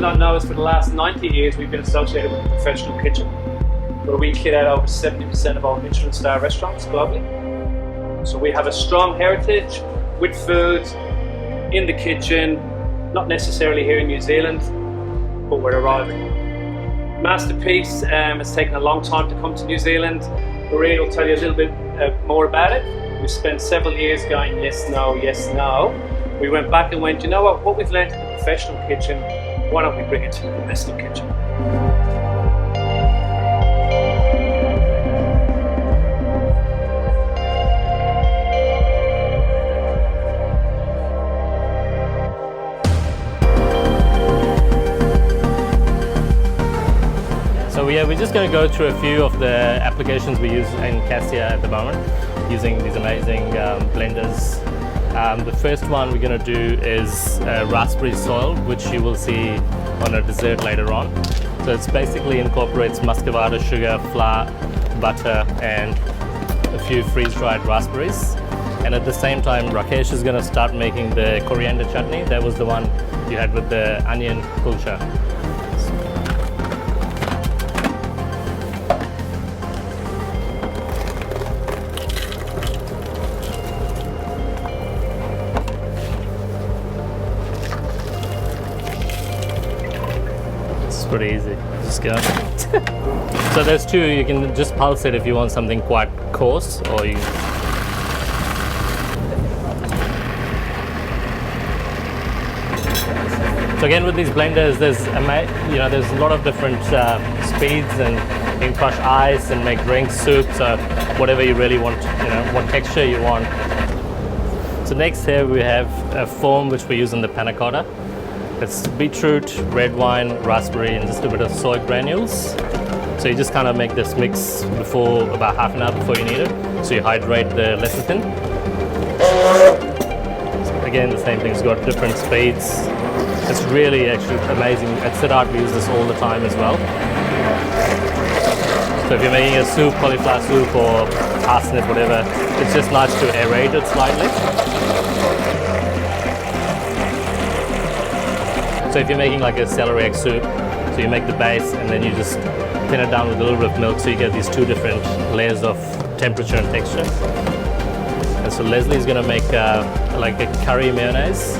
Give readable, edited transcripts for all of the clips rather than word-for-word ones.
not know is for the last 90 years we've been associated with the professional kitchen, where we kit out over 70% of all Michelin star restaurants globally. So we have a strong heritage with food in the kitchen, not necessarily here in New Zealand, but we're arriving. Masterpiece has taken a long time to come to New Zealand. Maureen will tell you a little bit more about it. We spent several years going yes, no, yes, no. We went back and went, you know what we've learned in the professional kitchen, why don't we bring it to the domestic kitchen? So yeah, we're just going to go through a few of the applications we use in Cassia at the moment, using these amazing blenders. The first one we're going to do is raspberry soil, which you will see on a dessert later on. So it basically incorporates muscovado sugar, flour, butter, and a few freeze-dried raspberries. And at the same time, Rakesh is going to start making the coriander chutney. That was the one you had with the onion kulcha. Pretty easy, just go. So there's two, you can just pulse it if you want something quite coarse, or you... So again, with these blenders, there's a lot of different speeds, and you can crush ice and make drinks, soups, or whatever you really want, what texture you want. So next here we have a foam which we use in the panna cotta. It's beetroot, red wine, raspberry, and just a bit of soy granules. So you just kind of make this mix before, about half an hour before you need it. So you hydrate the lecithin. Again, the same thing, it's got different speeds. It's really actually amazing. At Siddharth we use this all the time as well. So if you're making a soup, cauliflower soup or parsnip, whatever, it's just nice to aerate it slightly. So if you're making like a celery egg soup, so you make the base and then you just thin it down with a little bit of milk, so you get these two different layers of temperature and texture. And so Leslie's going to make like a curry mayonnaise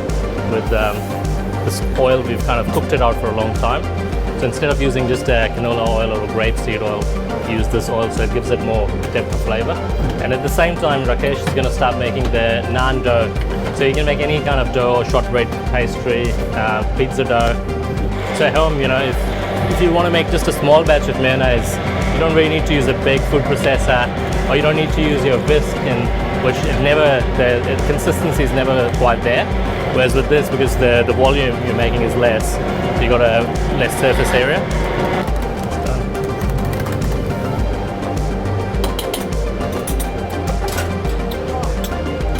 with this oil. We've kind of cooked it out for a long time. So instead of using just a canola oil or a grapeseed oil, use this oil, so it gives it more depth of flavor. And at the same time, Rakesh is going to start making the naan dough. So you can make any kind of dough, shortbread pastry, pizza dough. So at home, if you want to make just a small batch of mayonnaise, you don't really need to use a big food processor, or you don't need to use your whisk, which the consistency is never quite there. Whereas with this, because the volume you're making is less, so you got a less surface area.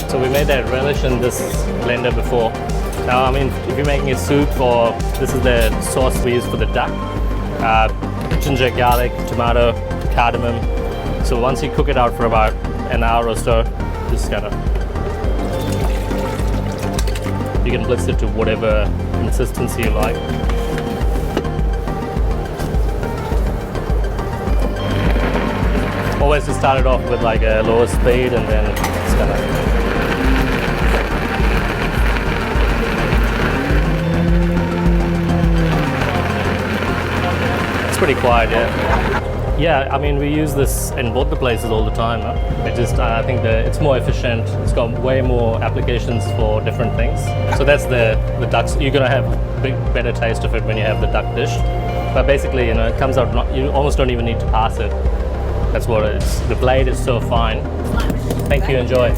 So we made that relish in this blender before. Now, I mean, if you're making a soup, or this is the sauce we use for the duck, ginger, garlic, tomato, cardamom. So once you cook it out for about an hour or so, just kind of, you can blitz it to whatever consistency you like. Always just start it off with like a lower speed, and then it's kind of. Pretty quiet, yeah. Yeah, I mean, we use this in both the places all the time. I think it's more efficient. It's got way more applications for different things. So that's the ducks. You're gonna have a better taste of it when you have the duck dish. But basically, it comes out. You almost don't even need to pass it. That's what it is. The blade is so fine. Thank you. Enjoy.